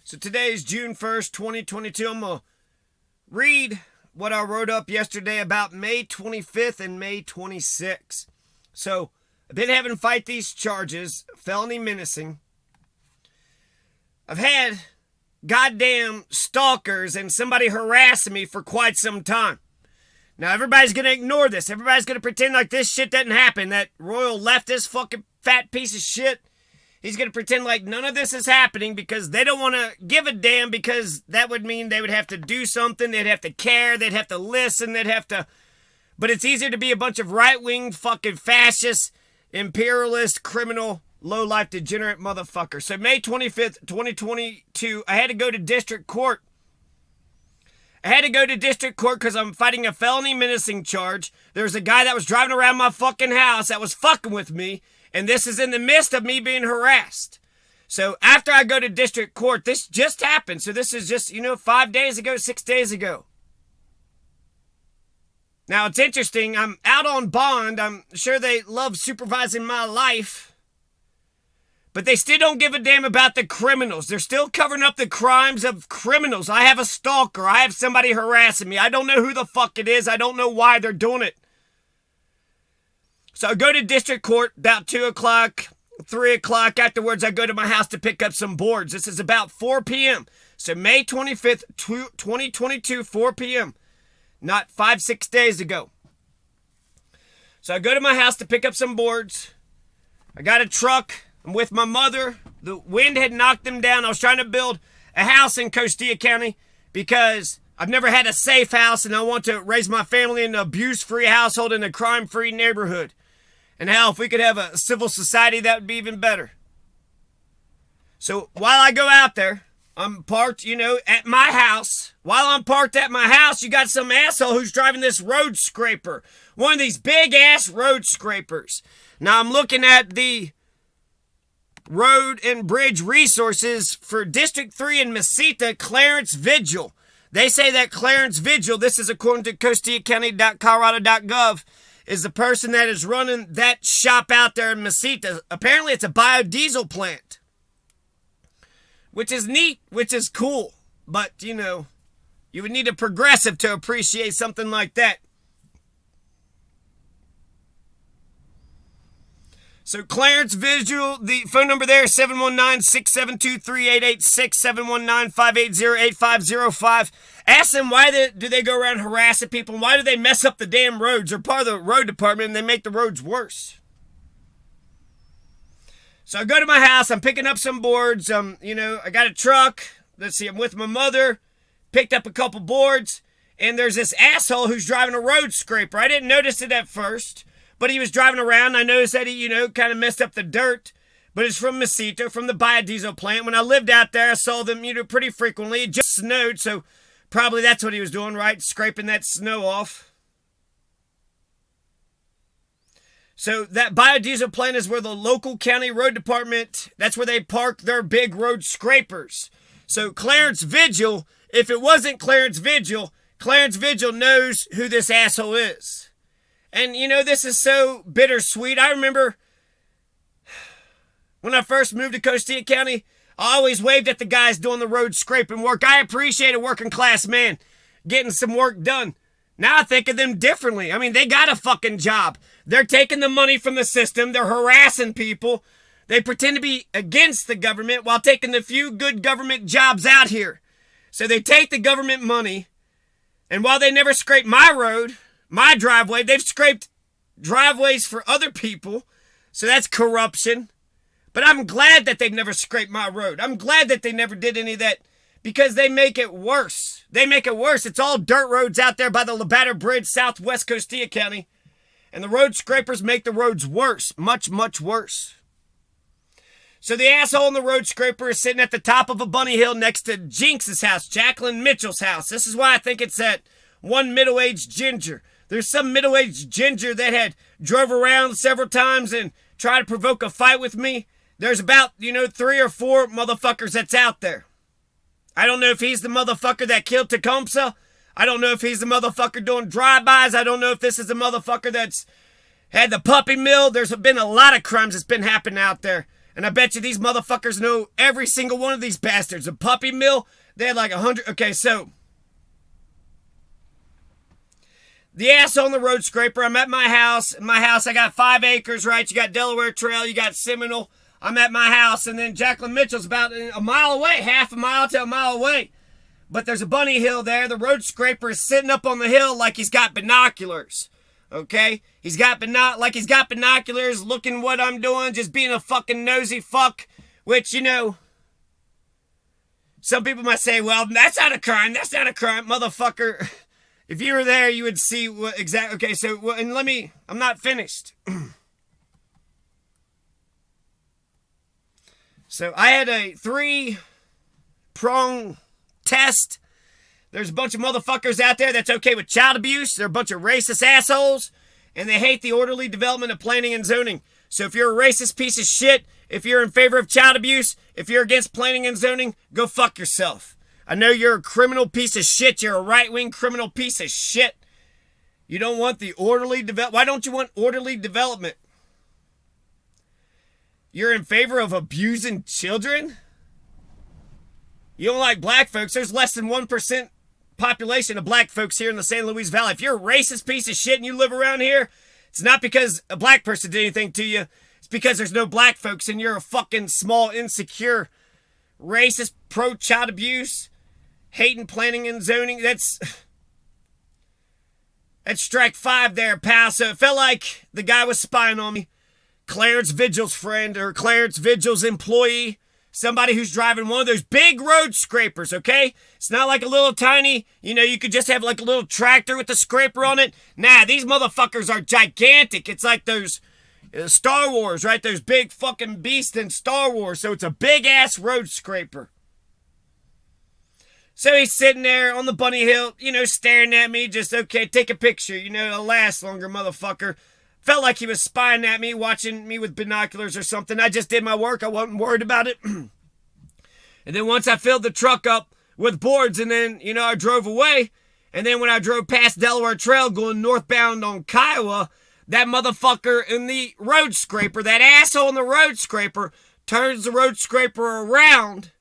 So today is June 1st, 2022. I'm going to read what I wrote up yesterday about May 25th and May 26th. So I've been having to fight these charges, felony menacing. I've had goddamn stalkers and somebody harassing me for quite some time. Now everybody's going to ignore this. Everybody's going to pretend like this shit doesn't happen. That royal leftist fucking fat piece of shit. He's going to pretend like none of this is happening because they don't want to give a damn, because that would mean they would have to do something. They'd have to care. They'd have to listen. They'd have to... But it's easier to be a bunch of right-wing fucking fascist, imperialist, criminal, low-life, degenerate motherfuckers. So May 25th, 2022, I had to go to district court. I had to go to district court because I'm fighting a felony menacing charge. There was a guy that was driving around my fucking house that was fucking with me. And this is in the midst of me being harassed. So after I go to district court, this just happened. So this is just, 5 days ago, 6 days ago. Now it's interesting. I'm out on bond. I'm sure they love supervising my life. But they still don't give a damn about the criminals. They're still covering up the crimes of criminals. I have a stalker. I have somebody harassing me. I don't know who the fuck it is. I don't know why they're doing it. So I go to district court about 2 o'clock, 3 o'clock. Afterwards, I go to my house to pick up some boards. This is about 4 p.m. So May 25th, 2022, 4 p.m. Not 5-6 days ago. So I go to my house to pick up some boards. I got a truck. I'm with my mother. The wind had knocked them down. I was trying to build a house in Costilla County because I've never had a safe house, and I want to raise my family in an abuse-free household in a crime-free neighborhood. And hell, if we could have a civil society, that would be even better. So while I go out there, I'm parked, at my house. While I'm parked at my house, you got some asshole who's driving this road scraper. One of these big-ass road scrapers. Now, I'm looking at the road and bridge resources for District 3 in Mesita, Clarence Vigil. They say that Clarence Vigil, this is according to CostillaCounty.colorado.gov, is the person that is running that shop out there in Mesita. Apparently it's a biodiesel plant, which is neat, which is cool. But, you would need a progressive to appreciate something like that. So Clarence Vigil, the phone number there is 719-672-3886, 719-580-8505. Ask them why do they go around harassing people, and why do they mess up the damn roads? They're part of the road department, and they make the roads worse. So I go to my house. I'm picking up some boards. I got a truck. Let's see, I'm with my mother. Picked up a couple boards, and there's this asshole who's driving a road scraper. I didn't notice it at first, but he was driving around. I noticed that he, kind of messed up the dirt. But it's from Mesita, from the biodiesel plant. When I lived out there, I saw them, pretty frequently. It just snowed, so probably that's what he was doing, right? Scraping that snow off. So that biodiesel plant is where the local county road department, that's where they park their big road scrapers. So Clarence Vigil, if it wasn't Clarence Vigil knows who this asshole is. And, this is so bittersweet. I remember when I first moved to Costilla County, I always waved at the guys doing the road scraping work. I appreciate a working class man getting some work done. Now I think of them differently. I mean, they got a fucking job. They're taking the money from the system. They're harassing people. They pretend to be against the government while taking the few good government jobs out here. So they take the government money, and while they never scrape my road, my driveway, they've scraped driveways for other people. So that's corruption. But I'm glad that they've never scraped my road. I'm glad that they never did any of that, because they make it worse. They make it worse. It's all dirt roads out there by the Labatter Bridge, southwest Costilla County. And the road scrapers make the roads worse. Much, much worse. So the asshole in the road scraper is sitting at the top of a bunny hill next to Jinx's house, Jacqueline Mitchell's house. This is why I think it's that one middle-aged ginger. There's some middle-aged ginger that had drove around several times and tried to provoke a fight with me. There's about, 3 or 4 motherfuckers that's out there. I don't know if he's the motherfucker that killed Tecumseh. I don't know if he's the motherfucker doing drive-bys. I don't know if this is the motherfucker that's had the puppy mill. There's been a lot of crimes that's been happening out there. And I bet you these motherfuckers know every single one of these bastards. A puppy mill, they had like 100. Okay, so the ass on the road scraper. I'm at my house. In my house, I got 5 acres, right? You got Delaware Trail, you got Seminole. I'm at my house, and then Jacqueline Mitchell's about a mile away, half a mile to a mile away. But there's a bunny hill there. The road scraper is sitting up on the hill like he's got binoculars. Okay? He's got binoculars, looking what I'm doing, just being a fucking nosy fuck. Which, you know, some people might say, well, that's not a crime. That's not a crime, motherfucker. If you were there, you would see what exactly. Okay, so, and I'm not finished. So I had a 3-prong test. There's a bunch of motherfuckers out there that's okay with child abuse. They're a bunch of racist assholes, and they hate the orderly development of planning and zoning. So if you're a racist piece of shit, if you're in favor of child abuse, if you're against planning and zoning, go fuck yourself. I know you're a criminal piece of shit. You're a right-wing criminal piece of shit. You don't want the orderly development. Why don't you want orderly development? You're in favor of abusing children? You don't like black folks. There's less than 1% population of black folks here in the San Luis Valley. If you're a racist piece of shit and you live around here, it's not because a black person did anything to you. It's because there's no black folks and you're a fucking small, insecure, racist, pro-child abuse, hating planning and zoning. That's strike 5 there, pal. So it felt like the guy was spying on me. Clarence Vigil's friend, or Clarence Vigil's employee, somebody who's driving one of those big road scrapers, okay? It's not like a little tiny, you could just have like a little tractor with a scraper on it. Nah, these motherfuckers are gigantic. It's like those Star Wars, right? Those big fucking beasts in Star Wars. So it's a big-ass road scraper. So he's sitting there on the bunny hill, staring at me, just, okay, take a picture, it'll last longer, motherfucker. Felt like he was spying at me, watching me with binoculars or something. I just did my work. I wasn't worried about it. And then once I filled the truck up with boards, and then, I drove away. And then when I drove past Delaware Trail going northbound on Kiowa, that motherfucker in the road scraper, that asshole in the road scraper, turns the road scraper around.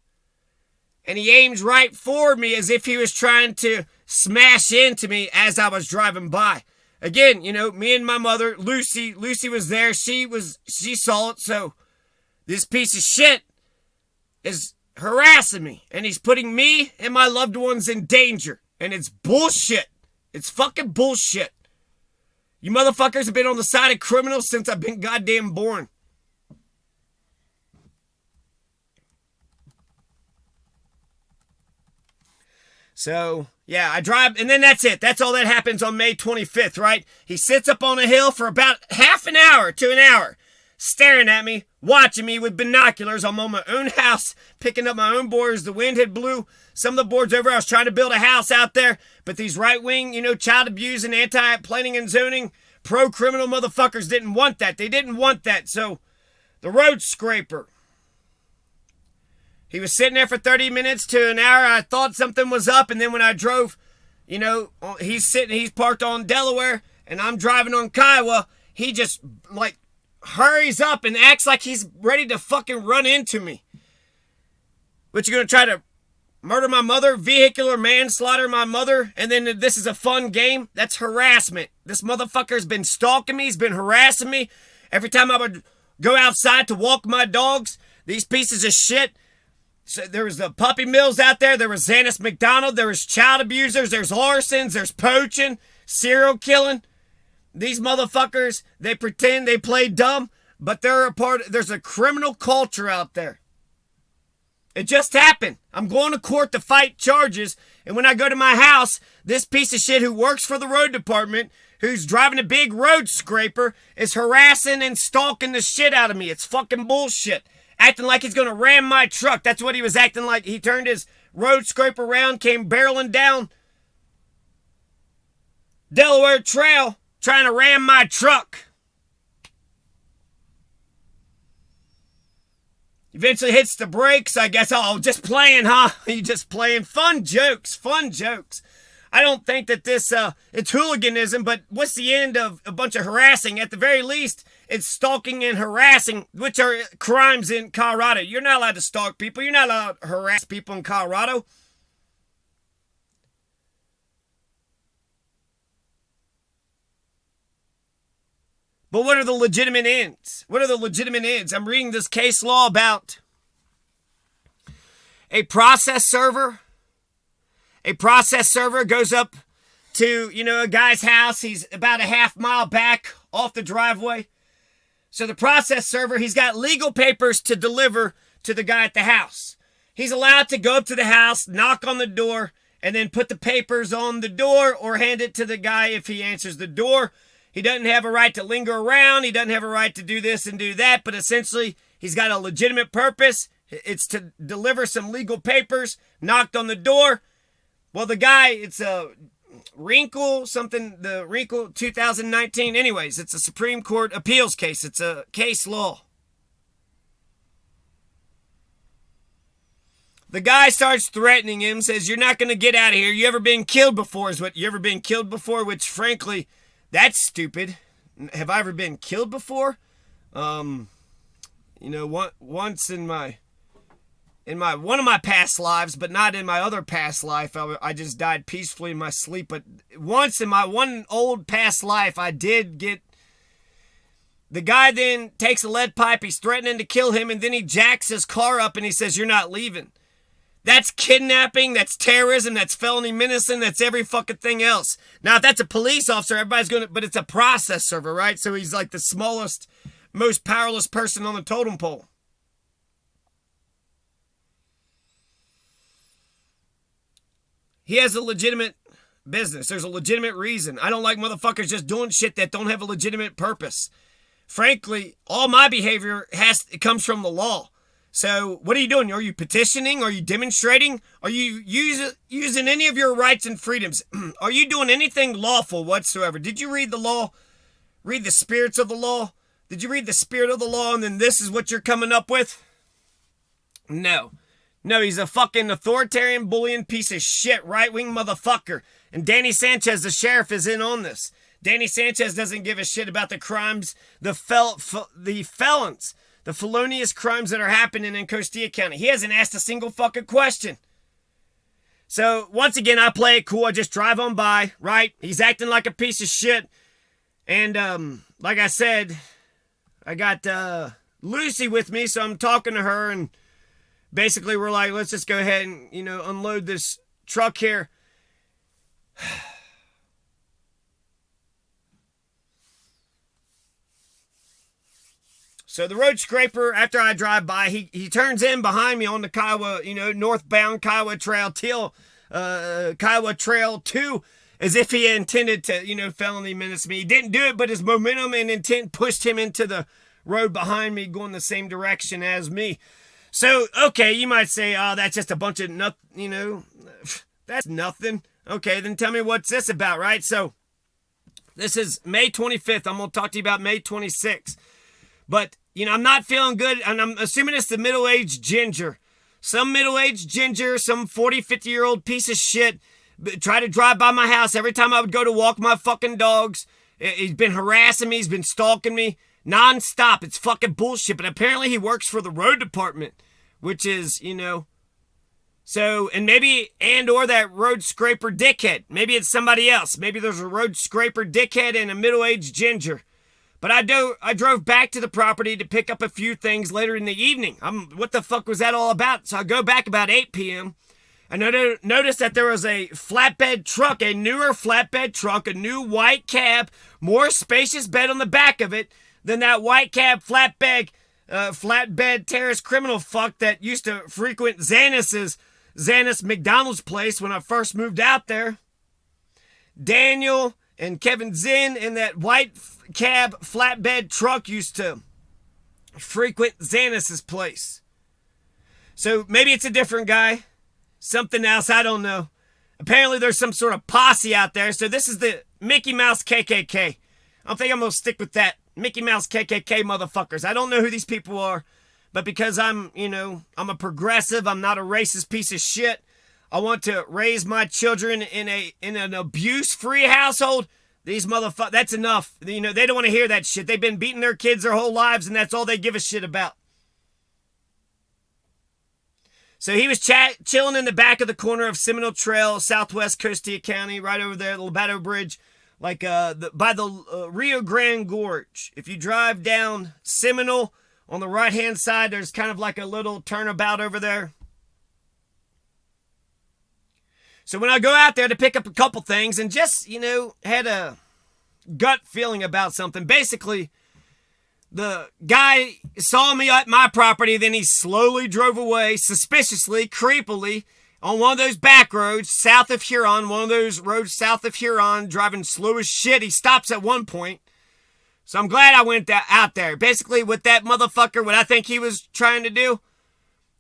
And he aims right for me as if he was trying to smash into me as I was driving by. Again, me and my mother, Lucy was there. She saw it. So this piece of shit is harassing me. And he's putting me and my loved ones in danger. And it's bullshit. It's fucking bullshit. You motherfuckers have been on the side of criminals since I've been goddamn born. So, yeah, I drive, and then that's it. That's all that happens on May 25th, right? He sits up on a hill for about half an hour to an hour, staring at me, watching me with binoculars. I'm on my own house, picking up my own boards. The wind had blew some of the boards over. I was trying to build a house out there, but these right-wing, child abuse and anti-planning and zoning, pro-criminal motherfuckers didn't want that. They didn't want that. So, the road scraper. He was sitting there for 30 minutes to an hour. I thought something was up, and then when I drove, he's parked on Delaware, and I'm driving on Kiowa. He just, hurries up and acts like he's ready to fucking run into me. But you're going to try to murder my mother, vehicular manslaughter my mother, and then this is a fun game? That's harassment. This motherfucker's been stalking me. He's been harassing me. Every time I would go outside to walk my dogs, these pieces of shit. So there was the puppy mills out there. There was Xanis McDonald. There was child abusers. There's arsons. There's poaching, serial killing. These motherfuckers, they pretend they play dumb, but there's a criminal culture out there. It just happened. I'm going to court to fight charges, and when I go to my house, this piece of shit who works for the road department, who's driving a big road scraper, is harassing and stalking the shit out of me. It's fucking bullshit. Acting like he's going to ram my truck. That's what he was acting like. He turned his road scraper around, came barreling down Delaware Trail, trying to ram my truck. Eventually hits the brakes. I guess, just playing, huh? You just playing. Fun jokes. I don't think that this, it's hooliganism, but what's the end of a bunch of harassing? At the very least, It's stalking and harassing, which are crimes in Colorado. You're not allowed to stalk people. You're not allowed to harass people in Colorado. But what are the legitimate ends? What are the legitimate ends? I'm reading this case law about a process server. A process server goes up to, a guy's house. He's about a half mile back off the driveway. So the process server, he's got legal papers to deliver to the guy at the house. He's allowed to go up to the house, knock on the door, and then put the papers on the door or hand it to the guy if he answers the door. He doesn't have a right to linger around. He doesn't have a right to do this and do that. But essentially, he's got a legitimate purpose. It's to deliver some legal papers. Knocked on the door. Well, the guy, it's a Wrinkle 2019. Anyways, it's a Supreme Court appeals case. It's a case law. The guy starts threatening him, says, "You're not going to get out of here. You ever been killed before?" Is what, you ever been killed before? Which, frankly, that's stupid. Have I ever been killed before? Once in one of my past lives, but not in my other past life. I just died peacefully in my sleep. But once in my one old past life, I did get... The guy then takes a lead pipe. He's threatening to kill him, and then he jacks his car up and he says, "You're not leaving." That's kidnapping, that's terrorism, that's felony menacing, that's every fucking thing else. Now, if that's a police officer, everybody's going to... But it's a process server, right? So he's like the smallest, most powerless person on the totem pole. He has a legitimate business. There's a legitimate reason. I don't like motherfuckers just doing shit that don't have a legitimate purpose. Frankly, all my behavior comes from the law. So what are you doing? Are you petitioning? Are you demonstrating? Are you using any of your rights and freedoms? Are you doing anything lawful whatsoever? Did you read the law? Read the spirits of the law? Did you read the spirit of the law and then this is what you're coming up with? No. No, he's a fucking authoritarian, bullying piece of shit, right-wing motherfucker. And Danny Sanchez, the sheriff, is in on this. Danny Sanchez doesn't give a shit about the crimes, the felons, the felonious crimes that are happening in Costilla County. He hasn't asked a single fucking question. So, once again, I play it cool. I just drive on by, right? He's acting like a piece of shit. And, like I said, I got Lucy with me, so I'm talking to her, and basically we're like, let's just go ahead and, unload this truck here. So the road scraper, after I drive by, he turns in behind me on the Kiowa, northbound Kiowa Trail till Kiowa Trail 2, as if he intended to, felony menace me. He didn't do it, but his momentum and intent pushed him into the road behind me, going the same direction as me. So, okay, you might say, oh, that's just a bunch of that's nothing. Okay, then tell me what's this about, right? So, this is May 25th. I'm going to talk to you about May 26th. But, I'm not feeling good, and I'm assuming it's the middle-aged ginger. Some middle-aged ginger, some 40, 50-year-old piece of shit, try to drive by my house every time I would go to walk my fucking dogs. He's been harassing me. He's been stalking me non-stop. It's fucking bullshit. But apparently he works for the road department, which is, So, and maybe, or that road scraper dickhead. Maybe it's somebody else. Maybe there's a road scraper dickhead and a middle-aged ginger. But I drove back to the property to pick up a few things later in the evening. What the fuck was that all about? So I go back about 8 p.m. and I noticed that there was a flatbed truck, a newer flatbed truck, a new white cab, more spacious bed on the back of it than that white cab flatbed terrorist criminal fuck that used to frequent Xanis McDonald's place when I first moved out there. Daniel and Kevin Zinn in that white cab flatbed truck used to frequent Xanis's place. So maybe it's a different guy. Something else, I don't know. Apparently there's some sort of posse out there. So this is the Mickey Mouse KKK. I don't think I'm going to stick with that. Mickey Mouse KKK motherfuckers. I don't know who these people are. But because I'm a progressive, I'm not a racist piece of shit. I want to raise my children in an abuse-free household. These motherfuckers, that's enough. You know, they don't want to hear that shit. They've been beating their kids their whole lives, and that's all they give a shit about. So he was chilling in the back of the corner of Seminole Trail, southwest Costilla County, right over there, the Lobato Bridge, like by the Rio Grande Gorge. If you drive down Seminole, on the right-hand side, there's kind of like a little turnabout over there. So when I go out there to pick up a couple things and just, you know, had a gut feeling about something. Basically, the guy saw me at my property, then he slowly drove away, suspiciously, creepily, on one of those back roads south of Huron, driving slow as shit. He stops at one point. So I'm glad I went out there. Basically, with that motherfucker, what I think he was trying to do,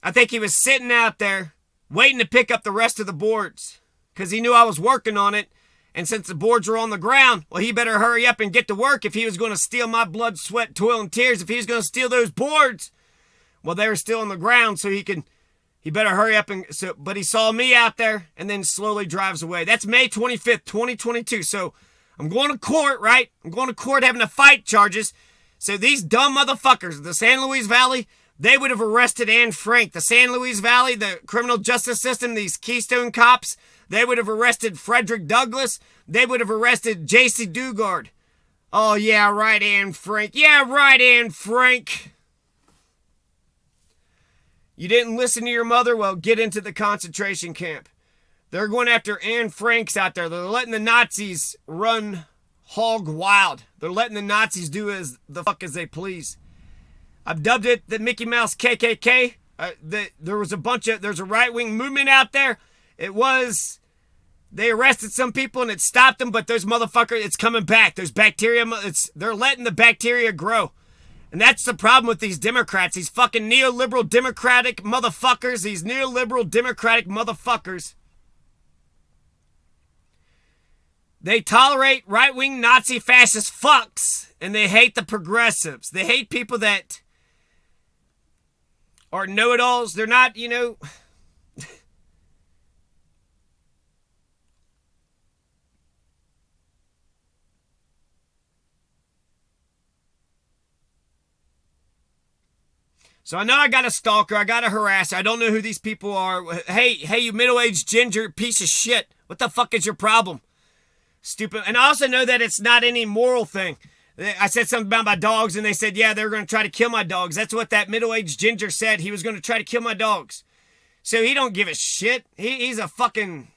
I think he was sitting out there waiting to pick up the rest of the boards because he knew I was working on it. And since the boards were on the ground, well, he better hurry up and get to work if he was going to steal my blood, sweat, toil, and tears. If he was going to steal those boards, well, they were still on the ground, so he better hurry up. But he saw me out there and then slowly drives away. That's May 25th, 2022. So I'm going to court, right? I'm going to court having to fight charges. So these dumb motherfuckers, the San Luis Valley, they would have arrested Anne Frank. The San Luis Valley, the criminal justice system, these Keystone cops, they would have arrested Frederick Douglass. They would have arrested J.C. Dugard. Oh, yeah, right, Anne Frank. Yeah, right, Anne Frank. You didn't listen to your mother? Well, get into the concentration camp. They're going after Anne Franks out there. They're letting the Nazis run hog wild. They're letting the Nazis do as the fuck as they please. I've dubbed it the Mickey Mouse KKK. There's a right-wing movement out there. They arrested some people and it stopped them, but those motherfuckers, it's coming back. There's bacteria, they're letting the bacteria grow. And that's the problem with these Democrats, these fucking neoliberal democratic motherfuckers, They tolerate right-wing Nazi fascist fucks, and they hate the progressives. They hate people that are know-it-alls. They're not, you know... So I know I got a stalker, I got a harasser, I don't know who these people are. Hey, you middle-aged ginger piece of shit. What the fuck is your problem? Stupid. And I also know that it's not any moral thing. I said something about my dogs, and they said, yeah, they were going to try to kill my dogs. That's what that middle-aged ginger said. He was going to try to kill my dogs. So he don't give a shit. He's a fucking...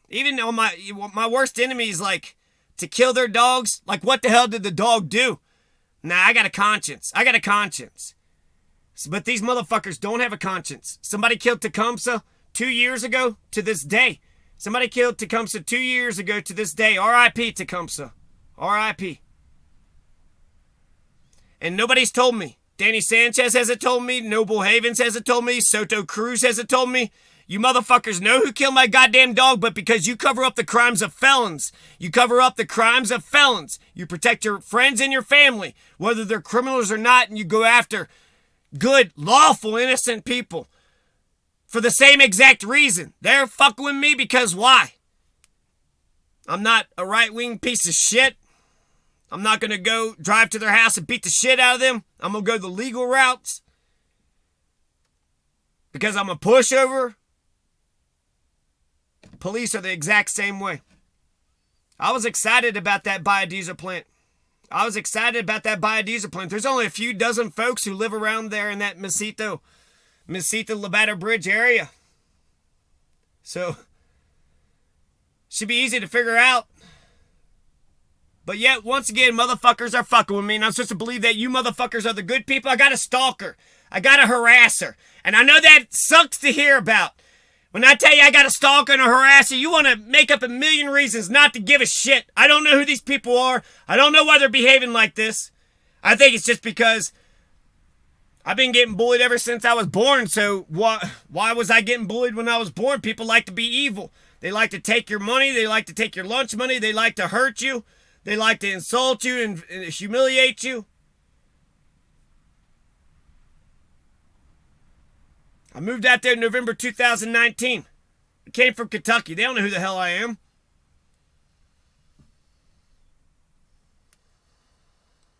Even though my worst enemies, like, to kill their dogs, like, what the hell did the dog do? Nah, I got a conscience. But these motherfuckers don't have a conscience. Somebody killed Tecumseh 2 years ago to this day. Somebody killed Tecumseh 2 years ago to this day. R.I.P. Tecumseh. R.I.P. And nobody's told me. Danny Sanchez hasn't told me. Noble Havens hasn't told me. Soto Cruz hasn't told me. You motherfuckers know who killed my goddamn dog, but because you cover up the crimes of felons. You cover up the crimes of felons. You protect your friends and your family, whether they're criminals or not, and you go after good, lawful, innocent people for the same exact reason. They're fucking with me because why? I'm not a right-wing piece of shit. I'm not going to go drive to their house and beat the shit out of them. I'm going to go the legal routes because I'm a pushover. Police are the exact same way. I was excited about that biodiesel plant. There's only a few dozen folks who live around there in that Mesita Lobato Bridge area. So, should be easy to figure out. But yet, once again, motherfuckers are fucking with me, and I'm supposed to believe that you motherfuckers are the good people. I got a stalker. I got a harasser. And I know that sucks to hear about. When I tell you I got a stalker and a harasser, you want to make up a million reasons not to give a shit. I don't know who these people are. I don't know why they're behaving like this. I think it's just because I've been getting bullied ever since I was born. So why was I getting bullied when I was born? People like to be evil. They like to take your money. They like to take your lunch money. They like to hurt you. They like to insult you and humiliate you. I moved out there in November 2019. I came from Kentucky. They don't know who the hell I am.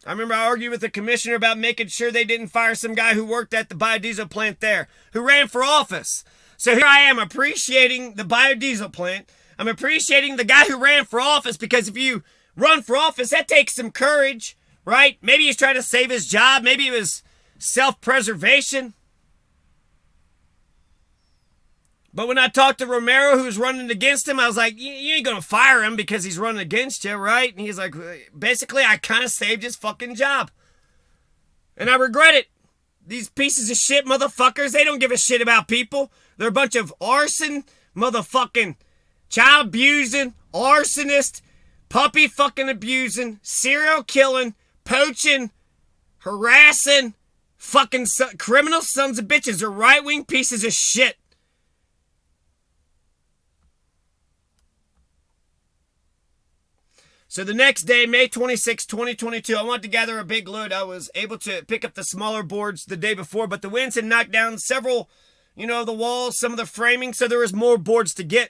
I remember I argued with the commissioner about making sure they didn't fire some guy who worked at the biodiesel plant there, who ran for office. So here I am appreciating the biodiesel plant. I'm appreciating the guy who ran for office, because if you run for office, that takes some courage, right? Maybe he's trying to save his job. Maybe it was self-preservation. But when I talked to Romero, who was running against him, I was like, you ain't going to fire him because he's running against you, right? And he's like, basically, I kind of saved his fucking job. And I regret it. These pieces of shit motherfuckers, they don't give a shit about people. They're a bunch of arson, motherfucking, child abusing, arsonist, puppy fucking abusing, serial killing, poaching, harassing, fucking criminal sons of bitches. They're right-wing pieces of shit. So the next day, May 26, 2022, I wanted to gather a big load. I was able to pick up the smaller boards the day before, but the winds had knocked down several, the walls, some of the framing, so there was more boards to get.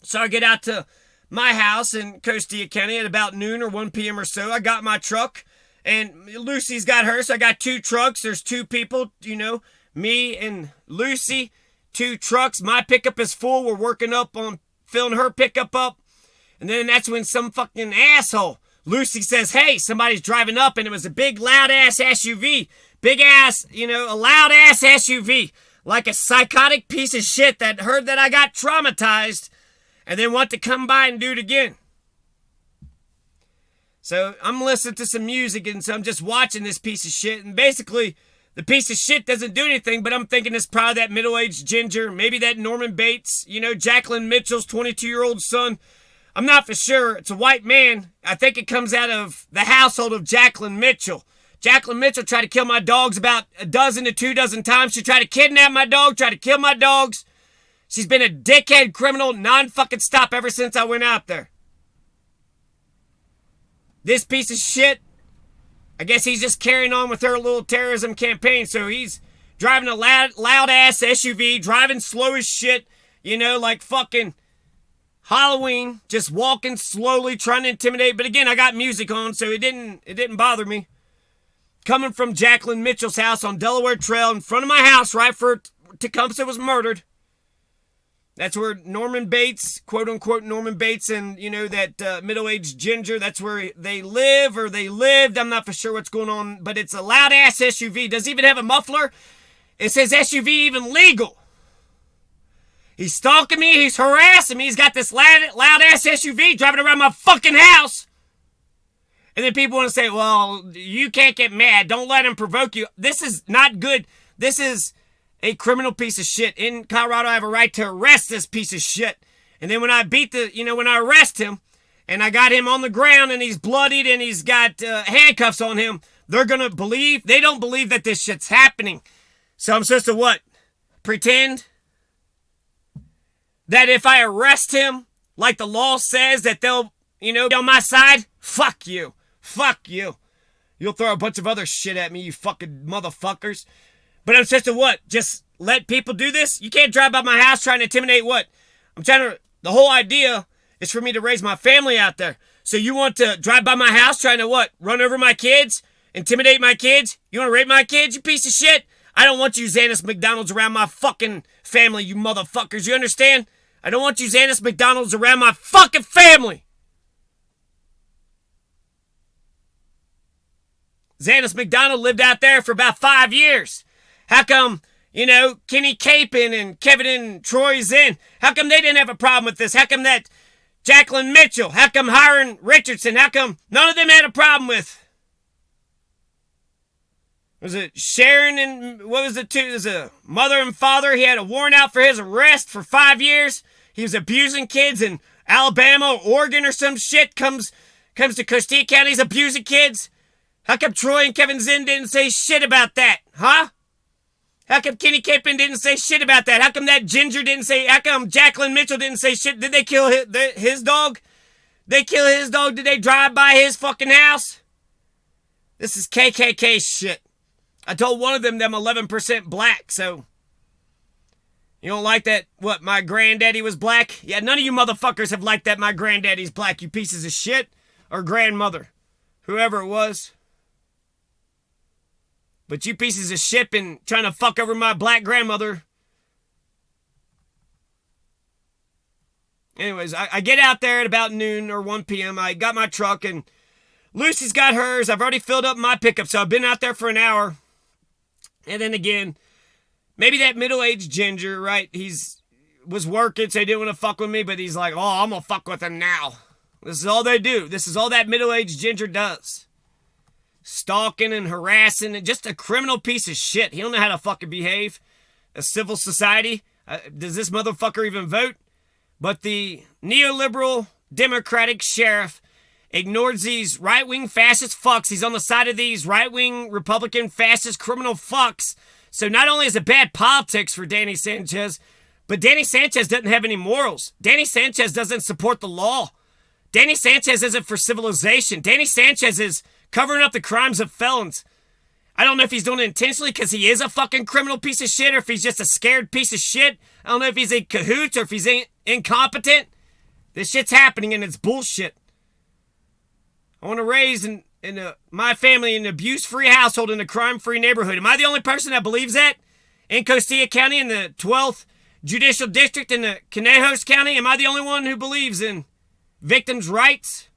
So I get out to my house in Costilla County at about noon or 1 p.m. or so. I got my truck, and Lucy's got hers, so I got 2 trucks. There's 2 people, me and Lucy, 2 trucks. My pickup is full. We're working up on filling her pickup up. And then that's when some fucking asshole, Lucy, says, hey, somebody's driving up, and it was a big, loud-ass SUV. Big-ass, a loud-ass SUV. Like a psychotic piece of shit that heard that I got traumatized and then want to come by and do it again. So I'm listening to some music, and so I'm just watching this piece of shit. And basically, the piece of shit doesn't do anything, but I'm thinking it's probably that middle-aged ginger, maybe that Norman Bates, Jacqueline Mitchell's 22-year-old son. I'm not for sure. It's a white man. I think it comes out of the household of Jacqueline Mitchell. Jacqueline Mitchell tried to kill my dogs about 12 to 24 times. She tried to kidnap my dog, tried to kill my dogs. She's been a dickhead criminal non-fucking stop ever since I went out there. This piece of shit, I guess he's just carrying on with her little terrorism campaign. So he's driving a loud-ass SUV, driving slow as shit, like fucking Halloween, just walking slowly, trying to intimidate. But again, I got music on, so it didn't bother me. Coming from Jacqueline Mitchell's house on Delaware Trail in front of my house, right for Tecumseh was murdered. That's where Norman Bates, quote-unquote Norman Bates, and, that middle-aged ginger, that's where they live, or they lived. I'm not for sure what's going on, but it's a loud-ass SUV. Does it even have a muffler? It says SUV even legal. He's stalking me. He's harassing me. He's got this loud-ass SUV driving around my fucking house. And then people want to say, well, you can't get mad. Don't let him provoke you. This is not good. This is a criminal piece of shit. In Colorado, I have a right to arrest this piece of shit. And then when I when I arrest him, and I got him on the ground, and he's bloodied, and he's got handcuffs on him, they're going to believe. They don't believe that this shit's happening. So I'm supposed to what? Pretend that if I arrest him, like the law says, that they'll, be on my side? Fuck you. Fuck you. You'll throw a bunch of other shit at me, you fucking motherfuckers. But I'm supposed to what? Just let people do this? You can't drive by my house trying to intimidate what? The whole idea is for me to raise my family out there. So you want to drive by my house trying to what? Run over my kids? Intimidate my kids? You want to rape my kids, you piece of shit? I don't want you Xanis McDonald's around my fucking family, you motherfuckers. You understand? I don't want you Xanis McDonald's around my fucking family. Xanis McDonald lived out there for about 5 years. How come, Kenny Capin and Kevin and Troy Zinn, how come they didn't have a problem with this? How come that Jacqueline Mitchell, how come Hiram Richardson, how come none of them had a problem with? Was it Sharon and, what was it two? It was a mother and father. He had a warrant out for his arrest for 5 years. He was abusing kids in Alabama or Oregon or some shit. Comes to Costilla County, he's abusing kids. How come Troy and Kevin Zinn didn't say shit about that? Huh? How come Kenny Capin didn't say shit about that? How come that ginger didn't say, how come Jacqueline Mitchell didn't say shit? Did they kill his dog? They kill his dog? Did they drive by his fucking house? This is KKK shit. I told one of them I'm 11% black, so you don't like that, what, my granddaddy was black? Yeah, none of you motherfuckers have liked that my granddaddy's black, you pieces of shit, or grandmother. whoever it was. But you pieces of shit been trying to fuck over my black grandmother. Anyways, I get out there at about noon or 1 p.m. I got my truck and Lucy's got hers. I've already filled up my pickup, so I've been out there for an hour. And then again, maybe that middle-aged ginger, right? Was working, so he didn't want to fuck with me, but he's like, oh, I'm going to fuck with him now. This is all they do. This is all that middle-aged ginger does. Stalking and harassing and just a criminal piece of shit. He don't know how to fucking behave. A civil society. Does this motherfucker even vote? But the neoliberal Democratic sheriff ignores these right-wing fascist fucks. He's on the side of these right-wing Republican fascist criminal fucks. So not only is it bad politics for Danny Sanchez, but Danny Sanchez doesn't have any morals. Danny Sanchez doesn't support the law. Danny Sanchez isn't for civilization. Danny Sanchez is covering up the crimes of felons. I don't know if he's doing it intentionally because he is a fucking criminal piece of shit or if he's just a scared piece of shit. I don't know if he's in cahoots or if he's incompetent. This shit's happening and it's bullshit. I want to raise my family in an abuse-free household in a crime-free neighborhood. Am I the only person that believes that? In Costilla County, in the 12th Judicial District in the Conejos County, am I the only one who believes in victims' rights?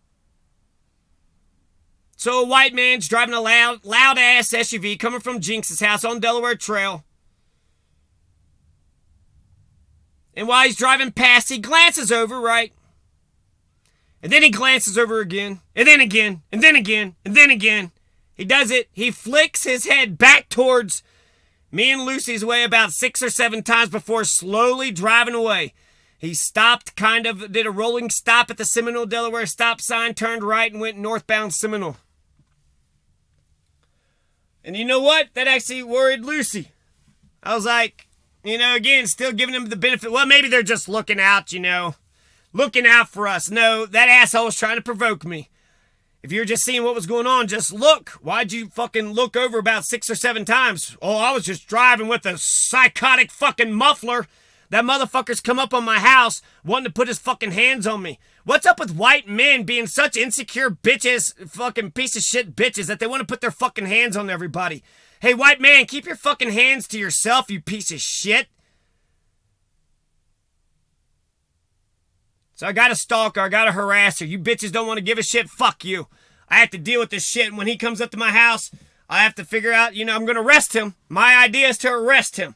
So a white man's driving a loud-ass SUV coming from Jinx's house on Delaware Trail. And while he's driving past, he glances over, right? And then he glances over again, and then again, and then again, and then again. He does it. He flicks his head back towards me and Lucy's way about 6 or 7 times before slowly driving away. He stopped, did a rolling stop at the Seminole, Delaware stop sign, turned right, and went northbound Seminole. And you know what? That actually worried Lucy. I was like, again, still giving him the benefit. Well, maybe they're just looking out, looking out for us. No, that asshole was trying to provoke me. If you're just seeing what was going on, just look. Why'd you fucking look over about 6 or 7 times? Oh, I was just driving with a psychotic fucking muffler. That motherfucker's come up on my house wanting to put his fucking hands on me. What's up with white men being such insecure bitches, fucking piece of shit bitches, that they want to put their fucking hands on everybody? Hey, white man, keep your fucking hands to yourself, you piece of shit. So I got a stalker, I got a harasser. You bitches don't want to give a shit, fuck you. I have to deal with this shit, and when he comes up to my house, I have to figure out, I'm going to arrest him. My idea is to arrest him.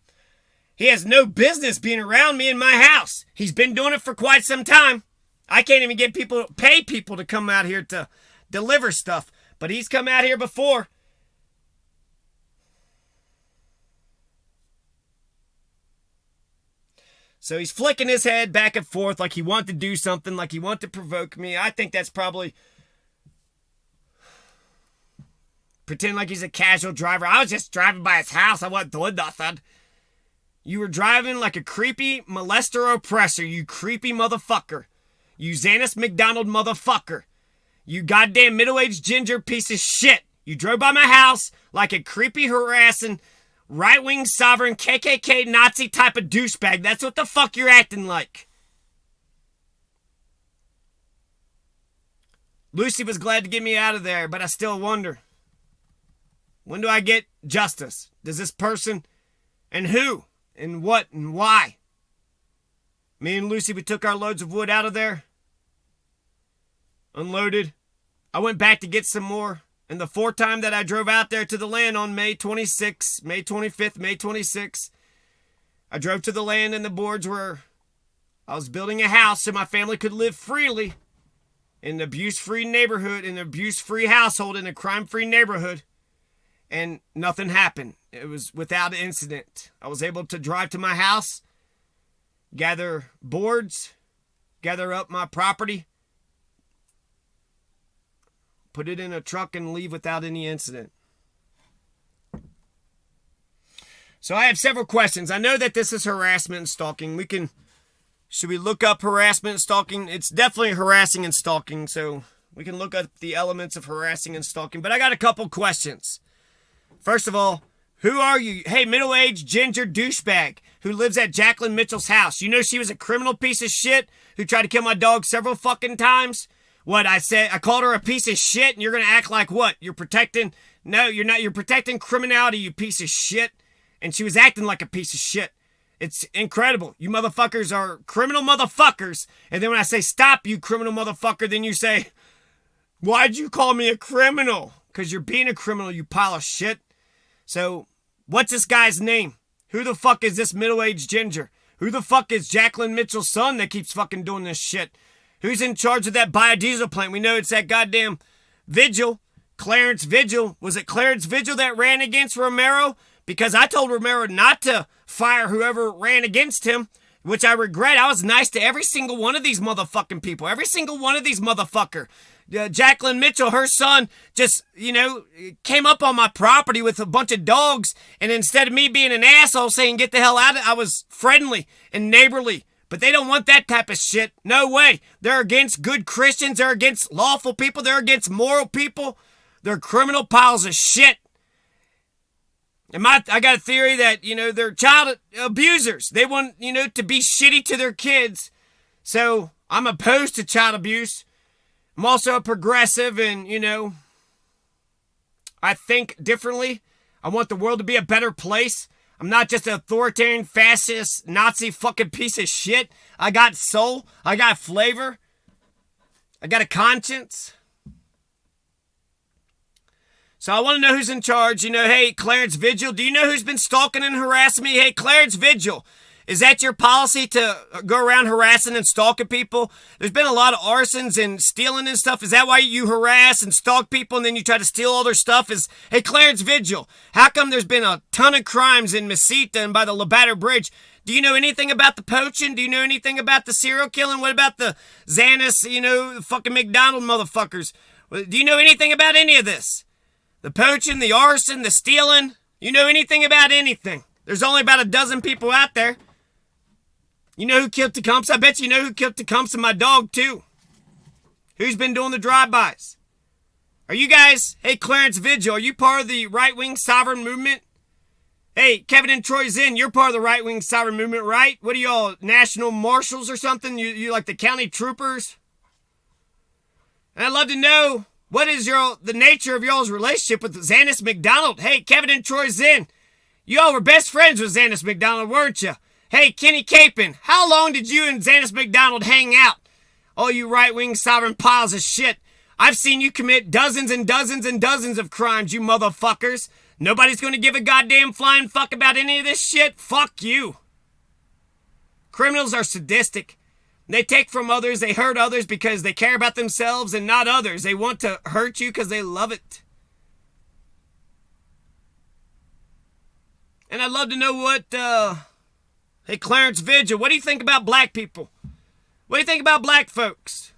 He has no business being around me in my house. He's been doing it for quite some time. I can't even pay people to come out here to deliver stuff. But he's come out here before. So he's flicking his head back and forth like he wanted to do something, like he wanted to provoke me. I think that's probably pretend like he's a casual driver. I was just driving by his house. I wasn't doing nothing. You were driving like a creepy molester oppressor, you creepy motherfucker. You Xanis McDonald motherfucker. You goddamn middle-aged ginger piece of shit. You drove by my house like a creepy, harassing, right-wing sovereign KKK Nazi type of douchebag. That's what the fuck you're acting like. Lucy was glad to get me out of there, but I still wonder. When do I get justice? Does this person, and who, and what, and why? Me and Lucy, we took our loads of wood out of there. Unloaded. I went back to get some more. And the 4th time that I drove out there to the land on May 26th, May 25th, May 26th, I drove to the land and the boards were, I was building a house so my family could live freely in an abuse-free neighborhood, in an abuse-free household, in a crime-free neighborhood. And nothing happened. It was without incident. I was able to drive to my house, gather boards, gather up my property, put it in a truck and leave without any incident. So I have several questions. I know that this is harassment and stalking. Should we look up harassment and stalking? It's definitely harassing and stalking, so we can look up the elements of harassing and stalking. But I got a couple questions. First of all, who are you? Hey, middle-aged ginger douchebag who lives at Jacqueline Mitchell's house. You know she was a criminal piece of shit who tried to kill my dog several fucking times? What I said, I called her a piece of shit, and you're gonna act like what? You're protecting? No, you're not. You're protecting criminality, you piece of shit. And she was acting like a piece of shit. It's incredible. You motherfuckers are criminal motherfuckers. And then when I say stop, you criminal motherfucker, then you say, why'd you call me a criminal? Because you're being a criminal, you pile of shit. So, what's this guy's name? Who the fuck is this middle-aged ginger? Who the fuck is Jacqueline Mitchell's son that keeps fucking doing this shit? Who's in charge of that biodiesel plant? We know it's that goddamn Vigil. Clarence Vigil. Was it Clarence Vigil that ran against Romero? Because I told Romero not to fire whoever ran against him, which I regret. I was nice to every single one of these motherfucking people. Every single one of these motherfucker. Jacqueline Mitchell, her son, just, came up on my property with a bunch of dogs. And instead of me being an asshole saying, get the hell out of it, I was friendly and neighborly. But they don't want that type of shit. No way. They're against good Christians. They're against lawful people. They're against moral people. They're criminal piles of shit. And I got a theory that, they're child abusers. They want, to be shitty to their kids. So I'm opposed to child abuse. I'm also a progressive and, I think differently. I want the world to be a better place. I'm not just an authoritarian, fascist, Nazi fucking piece of shit. I got soul. I got flavor. I got a conscience. So I want to know who's in charge. Hey, Clarence Vigil, do you know who's been stalking and harassing me? Hey, Clarence Vigil, is that your policy to go around harassing and stalking people? There's been a lot of arsons and stealing and stuff. Is that why you harass and stalk people and then you try to steal all their stuff? Hey, Clarence Vigil, how come there's been a ton of crimes in Mesita and by the Labatter Bridge? Do you know anything about the poaching? Do you know anything about the serial killing? What about the Xanis, the fucking McDonald motherfuckers? Do you know anything about any of this? The poaching, the arson, the stealing. You know anything about anything? There's only about a dozen people out there. You know who killed Tecumseh? I bet you know who killed Tecumseh, my dog, too. Who's been doing the drive-bys? Are you guys, hey, Clarence Vigil, are you part of the right-wing sovereign movement? Hey, Kevin and Troy Zinn, you're part of the right-wing sovereign movement, right? What are y'all, national marshals or something? You like the county troopers? And I'd love to know, what is the nature of y'all's relationship with Xanis McDonald? Hey, Kevin and Troy Zinn, y'all were best friends with Xanis McDonald, weren't you? Hey, Kenny Capin, how long did you and Xanis McDonald hang out? All you right-wing sovereign piles of shit. I've seen you commit dozens and dozens and dozens of crimes, you motherfuckers. Nobody's going to give a goddamn flying fuck about any of this shit. Fuck you. Criminals are sadistic. They take from others, they hurt others because they care about themselves and not others. They want to hurt you because they love it. And I'd love to know what, hey, Clarence Vigil, what do you think about black people? What do you think about black folks?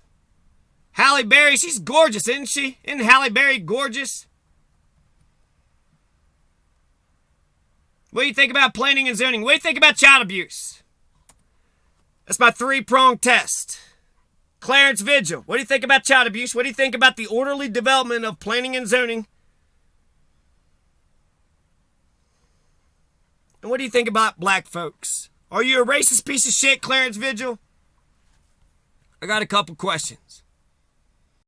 Halle Berry, she's gorgeous, isn't she? Isn't Halle Berry gorgeous? What do you think about planning and zoning? What do you think about child abuse? That's my three-pronged test. Clarence Vigil, what do you think about child abuse? What do you think about the orderly development of planning and zoning? And what do you think about black folks? Are you a racist piece of shit, Clarence Vigil? I got a couple questions.